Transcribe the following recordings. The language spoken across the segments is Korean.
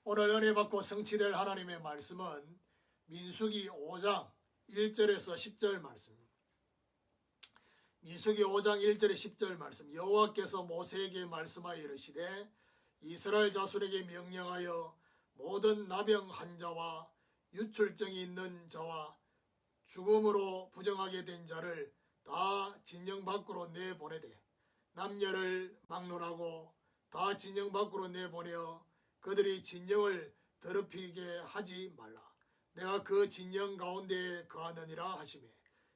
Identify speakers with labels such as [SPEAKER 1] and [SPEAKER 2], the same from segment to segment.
[SPEAKER 1] 오늘 은혜 받고 성취될 하나님의 말씀은 민수기 5장 1절에서 10절 말씀입니다. 민수기 5장 1절에 10절 말씀. 여호와께서 모세에게 말씀하여 이르시되 이스라엘 자손에게 명령하여 모든 나병 환자와 유출증이 있는 자와 죽음으로 부정하게 된 자를 다 진영 밖으로 내보내되 남녀를 막론하고 다 진영 밖으로 내보내어 그들이 진영을 더럽히게 하지 말라. 내가 그 진영 가운데에 거하느니라 하시매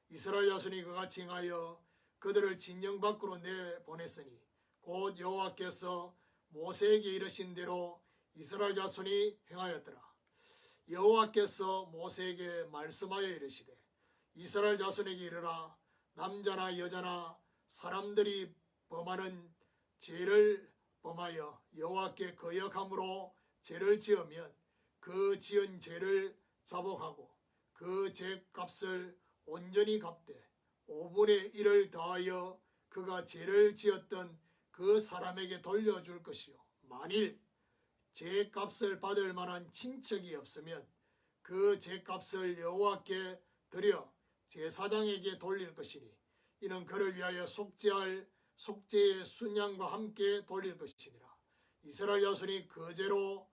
[SPEAKER 1] 이스라엘 자손이 그같이 행하여 그들을 진영 밖으로 내보냈으니 곧 여호와께서 모세에게 이르신 대로 이스라엘 자손이 행하였더라. 여호와께서 모세에게 말씀하여 이르시되 이스라엘 자손에게 이르라. 남자나 여자나 사람들이 범하는 죄를 범하여 여호와께 거역함으로 죄를 지으면 그 지은 죄를 자복하고 그 죄값을 온전히 갚되 5분의 1을 더하여 그가 죄를 지었던 그 사람에게 돌려줄 것이요 만일 죄값을 받을 만한 친척이 없으면 그 죄값을 여호와께 드려 제사장에게 돌릴 것이니 이는 그를 위하여 속죄할 속죄의 순양과 함께 돌릴 것이니라. 이스라엘 자손이 거제로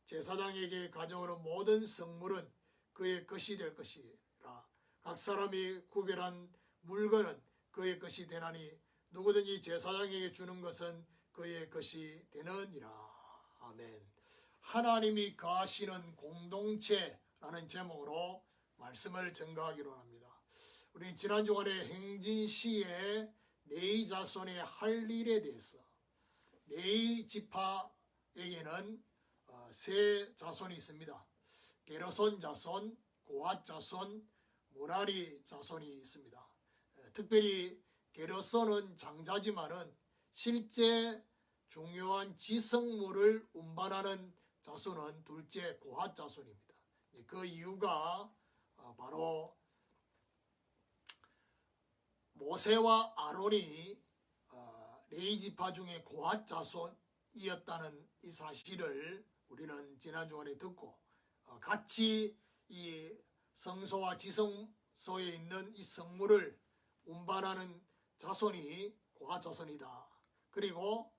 [SPEAKER 1] 제사장에게 가져오는 모든 성물은 그의 것이 될 것이라. 각 사람이 구별한 물건은 그의 것이 되나니 누구든지 제사장에게 주는 것은 그의 것이 되느니라. 아멘. 하나님이 거하시는 공동체라는 제목으로 말씀을 전가하기로 합니다. 우리 지난 주간에 행진시의 레위 자손의 할 일에 대해서 레위 지파에게는 세 자손이 있습니다. 게르손 자손, 고핫 자손, 무라리 자손이 있습니다. 특별히 게르손은 장자지만은 실제 중요한 지성물을 운반하는 자손은 둘째 고핫 자손입니다. 그 이유가 바로 모세와 아론이 레위 지파 중에 고핫 자손이었다는 이 사실을 우리는 지난 주간에 듣고 같이 이 성소와 지성소에 있는 이 성물을 운반하는 자손이 고핫 자손이다. 그리고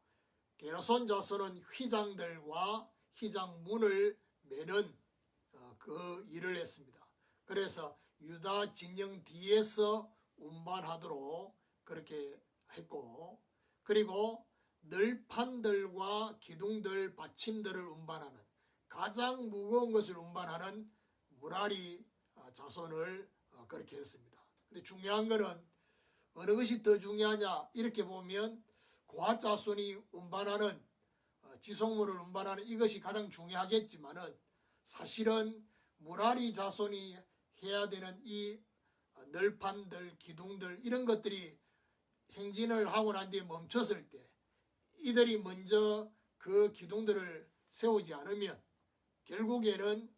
[SPEAKER 1] 게르손 자손은 휘장들과 휘장문을 매는 그 일을 했습니다. 그래서 유다 진영 뒤에서 운반하도록 그렇게 했고, 그리고 늘판들과 기둥들, 받침들을 운반하는 가장 무거운 것을 운반하는 무라리 자손을 그렇게 했습니다. 근데 중요한 것은 어느 것이 더 중요하냐 이렇게 보면 고핫 자손이 운반하는 지속물을 운반하는 이것이 가장 중요하겠지만은 사실은 무라리 자손이 해야 되는 이 널판들, 기둥들 이런 것들이 행진을 하고 난 뒤에 멈췄을 때 이들이 먼저 그 기둥들을 세우지 않으면 결국에는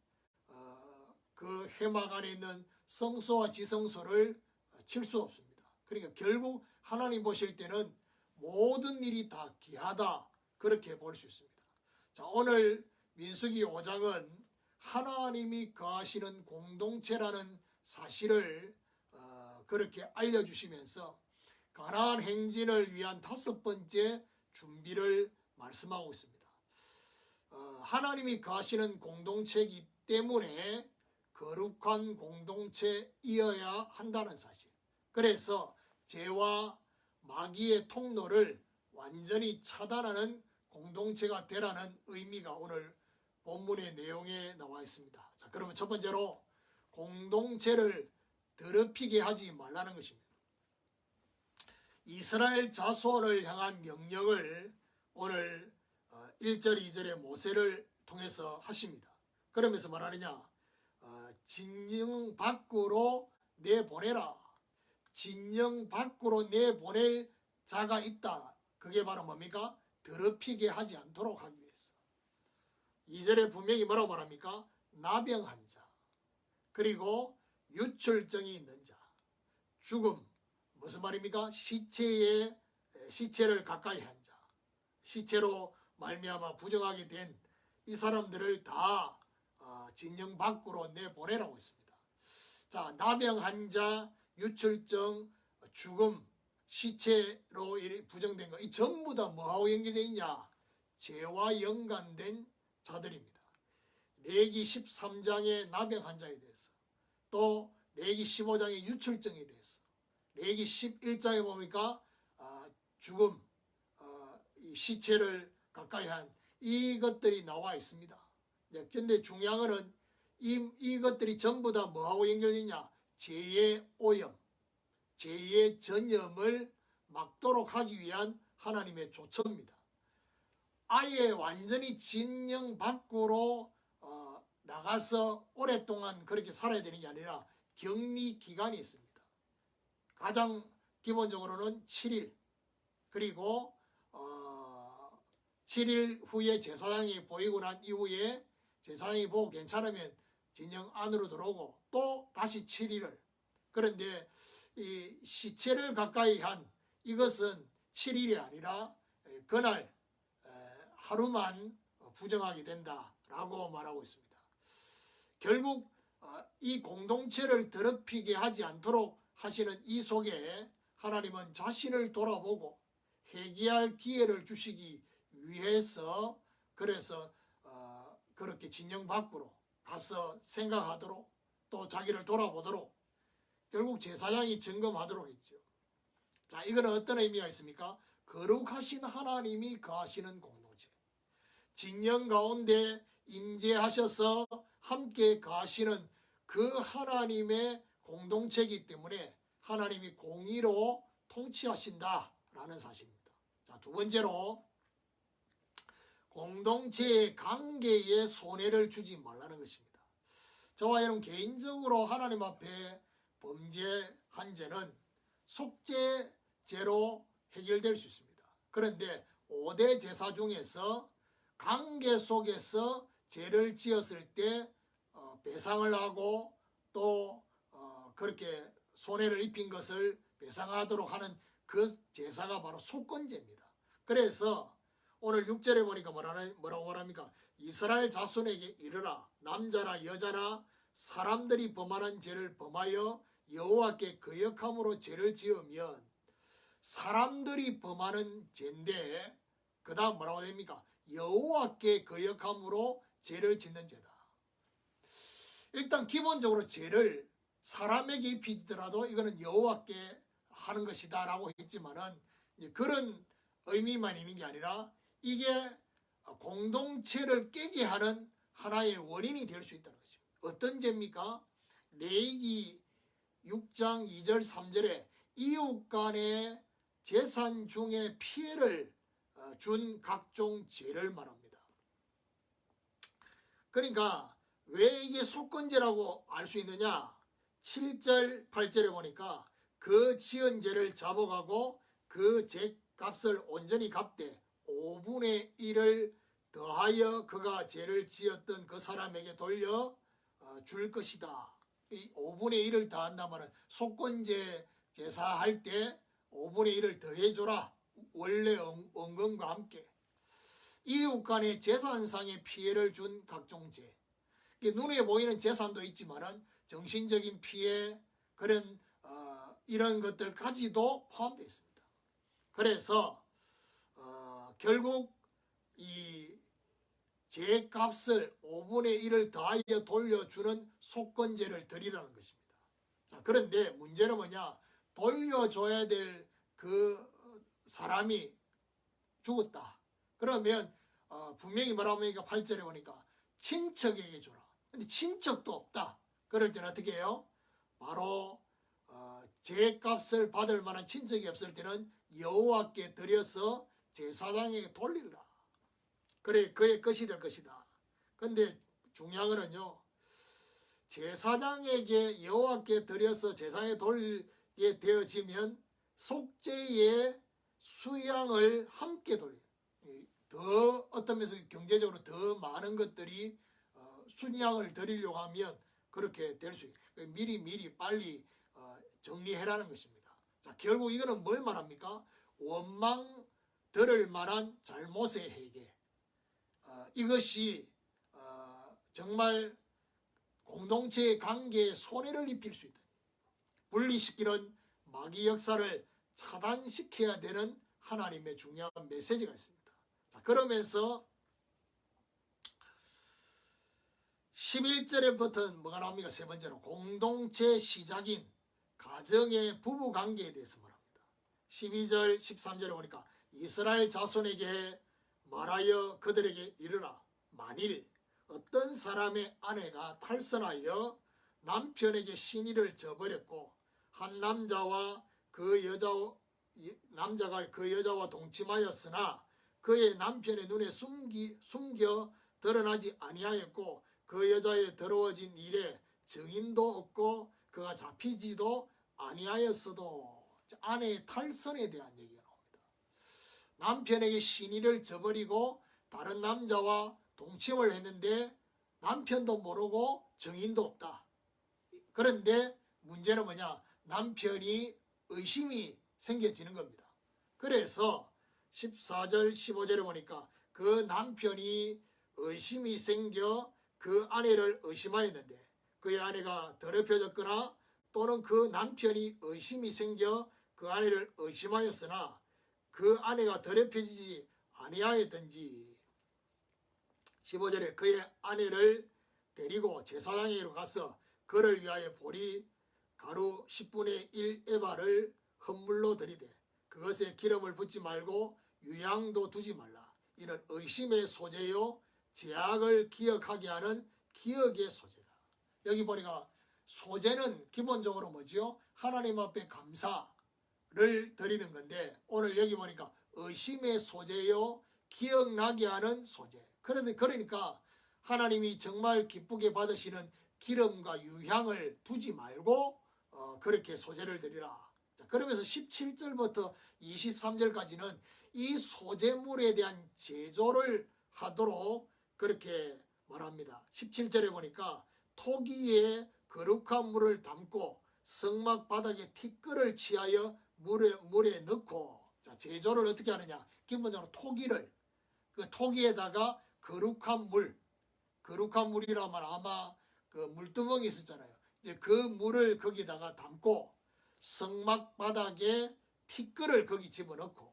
[SPEAKER 1] 그 회막 안에 있는 성소와 지성소를 칠 수 없습니다. 그러니까 결국 하나님 보실 때는 모든 일이 다 귀하다 그렇게 볼 수 있습니다. 자, 오늘 민수기 5장은 하나님이 거하시는 공동체라는 사실을 그렇게 알려주시면서 가나안 행진을 위한 5번째 준비를 말씀하고 있습니다. 하나님이 거하시는 공동체이기 때문에 거룩한 공동체이어야 한다는 사실. 그래서 죄와 마귀의 통로를 완전히 차단하는 공동체가 되라는 의미가 오늘 본문의 내용에 나와 있습니다. 자, 그러면 첫 번째로 공동체를 더럽히게 하지 말라는 것입니다. 이스라엘 자손을 향한 명령을 오늘 1절, 2절에 모세를 통해서 하십니다. 그러면서 말하느냐? 진영 밖으로 내보내라. 진영 밖으로 내보낼 자가 있다. 그게 바로 뭡니까? 더럽히게 하지 않도록 하기 위해서. 2절에 분명히 뭐라고 말합니까? 나병한 자, 그리고 유출증이 있는 자, 죽음, 무슨 말입니까? 시체를 가까이 한 자, 시체로 말미암아 부정하게 된 이 사람들을 다 진영 밖으로 내보내라고 했습니다. 자, 남양 환자, 유출증, 죽음, 시체로 부정된 거, 이 전부 다 뭐하고 연결되어 있냐? 죄와 연관된 자들입니다. 레기 13장의 남양 환자에 대해서, 또 레기 15장의 유출증에 대해서, 레기 11장에 보니까 죽음, 이 시체를 가까이 한 이것들이 나와 있습니다. 그런데 중요한 것은 이것들이 전부 다 뭐하고 연결되냐? 죄의 오염, 죄의 전염을 막도록 하기 위한 하나님의 조처입니다. 아예 완전히 진영 밖으로 나가서 오랫동안 그렇게 살아야 되는 게 아니라 격리 기간이 있습니다. 가장 기본적으로는 7일, 그리고 7일 후에 제사장이 보이고 난 이후에 제사장이 보고 괜찮으면 진영 안으로 들어오고 또 다시 7일을. 그런데 이 시체를 가까이 한 이것은 7일이 아니라 그날 하루만 부정하게 된다라고 말하고 있습니다. 결국 이 공동체를 더럽히게 하지 않도록 하시는 이 속에 하나님은 자신을 돌아보고 회개할 기회를 주시기 위해서 그래서 그렇게 진영 밖으로 가서 생각하도록 또 자기를 돌아보도록 결국 제사장이 점검하도록 했죠. 자, 이거는 어떤 의미가 있습니까? 거룩하신 하나님이 거하시는 공동체. 진영 가운데 임재하셔서 함께 거하시는 그 하나님의 공동체이기 때문에 하나님이 공의로 통치하신다라는 사실입니다. 자, 두 번째로 공동체의 관계에 손해를 주지 말라는 것입니다. 저와 여러분 개인적으로 하나님 앞에 범죄한 죄는 속죄죄로 해결될 수 있습니다. 그런데 5대 제사 중에서 관계 속에서 죄를 지었을 때 배상을 하고 또 그렇게 손해를 입힌 것을 배상하도록 하는 그 제사가 바로 속건제입니다. 그래서 오늘 6절에 보니까 뭐라고 말합니까? 이스라엘 자손에게 이르라. 남자나 여자나 사람들이 범하는 죄를 범하여 여호와께 거역함으로 죄를 지으면 사람들이 범하는 죄인데 그 다음 뭐라고 됩니까? 여호와께 거역함으로 죄를 짓는 죄다. 일단 기본적으로 죄를 사람에게 입히더라도 이거는 여호와께 하는 것이다 라고 했지만은 그런 의미만 있는 게 아니라 이게 공동체를 깨게 하는 하나의 원인이 될 수 있다는 것입니다. 어떤 죄입니까? 레위기 6장 2절 3절에 이웃 간의 재산 중에 피해를 준 각종 죄를 말합니다. 그러니까 왜 이게 속건죄라고 알 수 있느냐? 7절 8절에 보니까 그 지은 죄를 잡아가고 그 죄값을 온전히 갚되 5분의 1을 더하여 그가 죄를 지었던 그 사람에게 돌려 줄 것이다. 이 5분의 1을 더한다면 속건죄 제사할 때 5분의 1을 더해줘라. 원래 원금과 함께. 이웃 간의 재산상의 피해를 준 각종 죄. 눈에 보이는 재산도 있지만 정신적인 피해 그런 이런 것들까지도 포함되어 있습니다. 그래서 결국 이 죄값을 5분의 1을 더하여 돌려주는 속건제를 드리라는 것입니다. 자, 그런데 문제는 뭐냐? 돌려줘야 될 그 사람이 죽었다. 그러면 분명히 뭐라고 하니까 8절에 보니까 친척에게 줘라. 근데 친척도 없다. 그럴 때는 어떻게 해요? 바로 죄값을 받을 만한 친척이 없을 때는 여호와께 드려서 제사장에게 돌리라. 그래 그의 것이 될 것이다. 근데 중요한 거는요. 제사장에게 여호와께 드려서 제사장에 돌리게 되어지면 속죄의 수양을 함께 돌려. 더 어떤 면에서 경제적으로 더 많은 것들이 순양을 드리려고 하면 그렇게 될 수 있어요. 미리 빨리 정리해라는 것입니다. 자, 결국 이거는 뭘 말합니까? 원망 들을 만한 잘못의 회개. 이것이 정말 공동체의 관계에 손해를 입힐 수 있다. 분리시키는 마귀 역사를 차단시켜야 되는 하나님의 중요한 메시지가 있습니다. 자, 그러면서 11절에부터는 뭐가 나옵니까? 세 번째로 공동체 시작인 가정의 부부관계에 대해서 말합니다. 12절 13절에 보니까 이스라엘 자손에게 말하여 그들에게 이르라. 만일 어떤 사람의 아내가 탈선하여 남편에게 신의를 저버렸고 한 남자가 그 여자와 동침하였으나 그의 남편의 눈에 숨겨 드러나지 아니하였고 그 여자의 더러워진 일에 증인도 없고 그가 잡히지도 아니하였어도, 아내의 탈선에 대한 얘기가 나옵니다. 남편에게 신의를 저버리고 다른 남자와 동침을 했는데 남편도 모르고 증인도 없다. 그런데 문제는 뭐냐? 남편이 의심이 생겨지는 겁니다. 그래서 14절 15절에 보니까 그 남편이 의심이 생겨 그 아내를 의심하였는데 그의 아내가 더럽혀졌거나 또는 그 남편이 의심이 생겨 그 아내를 의심하였으나 그 아내가 더럽혀지지 아니하였든지 15절에 그의 아내를 데리고 제사장에게로 가서 그를 위하여 보리 가루 10분의 1 에바를 헌물로 드리되 그것에 기름을 붓지 말고 유향도 두지 말라. 이는 의심의 소재요 제약을 기억하게 하는 기억의 소재다. 여기 보니까 소재는 기본적으로 뭐지요? 하나님 앞에 감사를 드리는 건데 오늘 여기 보니까 의심의 소재요 기억나게 하는 소재. 그러니까 하나님이 정말 기쁘게 받으시는 기름과 유향을 두지 말고 그렇게 소재를 드리라. 자, 그러면서 17절부터 23절까지는 이 소재물에 대한 제조를 하도록 그렇게 말합니다. 17절에 보니까 토기에 거룩한 물을 담고 성막 바닥에 티끌을 치하여 물에 넣고, 자, 제조를 어떻게 하느냐? 기본적으로 토기를 그 토기에다가 거룩한 물이라면 아마 그 물두멍이 있었잖아요. 이제 그 물을 거기다가 담고 성막 바닥에 티끌을 거기 집어넣고,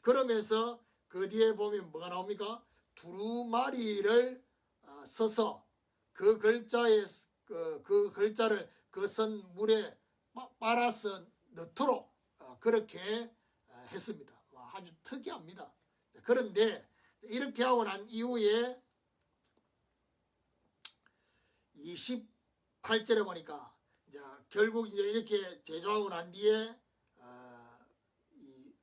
[SPEAKER 1] 그러면서 그 뒤에 보면 뭐가 나옵니까? 두루마리를 써서 그 글자에 그 글자를 그 선 물에 빨아서 넣도록 그렇게 했습니다. 아주 특이합니다. 그런데 이렇게 하고 난 이후에 28절에 보니까 이제 결국 이제 이렇게 제조하고 난 뒤에 이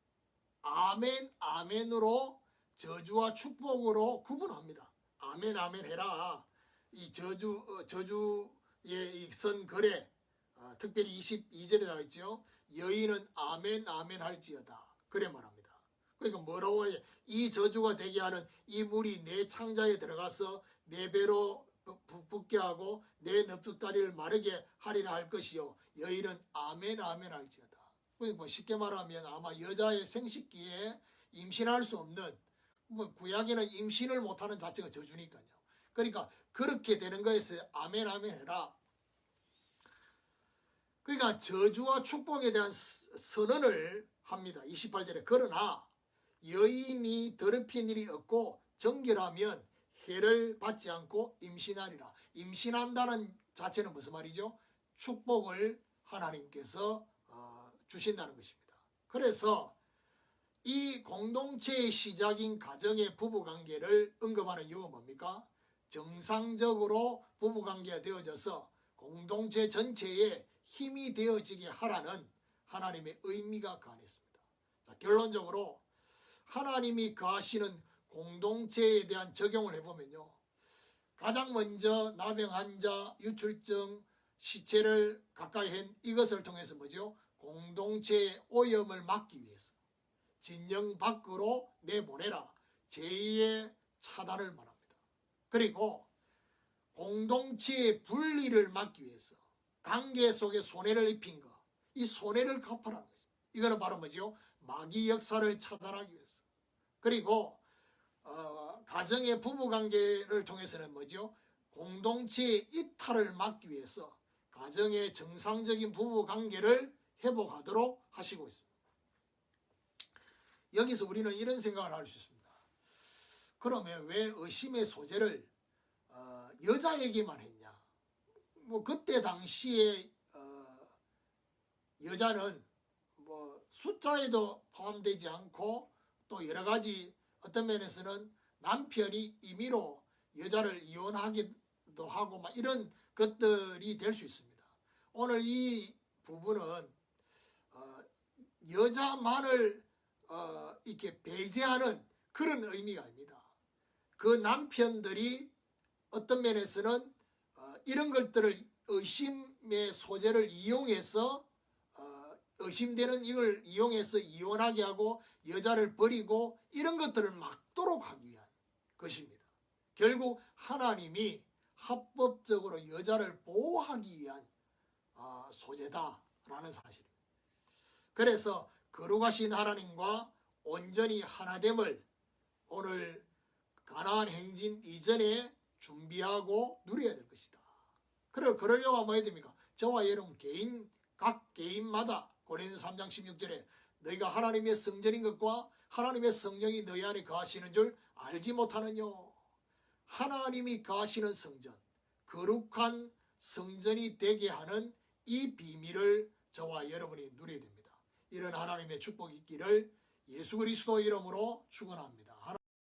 [SPEAKER 1] 아멘으로 저주와 축복으로 구분합니다. 아멘 해라. 이 저주의 선 거래, 특별히 22절에 나와 있죠. 여인은 아멘 할지어다. 그래 말합니다. 그러니까 뭐라고 해? 이 저주가 되게 하는 이 물이 내 창자에 들어가서 내 배로 붓게 하고 내 넙죽다리를 마르게 하리라 할 것이요. 여인은 아멘 할지어다. 그러니까 쉽게 말하면 아마 여자의 생식기에 임신할 수 없는, 구약에는 임신을 못하는 자체가 저주니까요. 그러니까 그렇게 되는 거에서 아멘 해라. 그러니까 저주와 축복에 대한 선언을 합니다. 28절에 그러나 여인이 더럽힌 일이 없고 정결하면 해를 받지 않고 임신하리라. 임신한다는 자체는 무슨 말이죠? 축복을 하나님께서 주신다는 것입니다. 그래서 이 공동체의 시작인 가정의 부부관계를 언급하는 이유가 뭡니까? 정상적으로 부부관계가 되어져서 공동체 전체에 힘이 되어지게 하라는 하나님의 의미가 가했습니다. 결론적으로 하나님이 거하시는 공동체에 대한 적용을 해보면요. 가장 먼저 나병 환자, 유출증, 시체를 가까이 한 이것을 통해서 뭐죠? 공동체의 오염을 막기 위해서 진영 밖으로 내보내라. 제2의 차단을 말합니다. 그리고 공동체의 분리를 막기 위해서 관계 속에 손해를 입힌 것, 이 손해를 갚으라는 거죠. 이거는 바로 뭐죠? 마귀 역사를 차단하기 위해서. 그리고 가정의 부부관계를 통해서는 뭐죠? 공동체의 이탈을 막기 위해서 가정의 정상적인 부부 관계를 회복하도록 하시고 있습니다. 여기서 우리는 이런 생각을 할 수 있습니다. 그러면 왜 의심의 소재를 여자에게만 했냐? 뭐 그때 당시에 여자는 뭐 숫자에도 포함되지 않고 또 여러 가지 어떤 면에서는 남편이 임의로 여자를 이혼하기도 하고 막 이런 것들이 될 수 있습니다. 오늘 이 부분은 여자만을 이렇게 배제하는 그런 의미가 아닙니다. 그 남편들이 어떤 면에서는 이런 것들을 의심의 소재를 이용해서 의심되는 이걸 이용해서 이혼하게 하고 여자를 버리고 이런 것들을 막도록 하기 위한 것입니다. 결국 하나님이 합법적으로 여자를 보호하기 위한 소재다라는 사실입니다. 그래서 거룩하신 하나님과 온전히 하나됨을 오늘 가나안 행진 이전에 준비하고 누려야 될 것이다. 그러려고 하면 뭐 해야 됩니까? 저와 여러분 각 개인마다 고린도서 3장 16절에 너희가 하나님의 성전인 것과 하나님의 성령이 너희 안에 거하시는 줄 알지 못하느냐. 하나님이 거하시는 성전, 거룩한 성전이 되게 하는 이 비밀을 저와 여러분이 누려야 됩니다. 이런 하나님의 축복이 있기를 예수 그리스도 이름으로 축원합니다.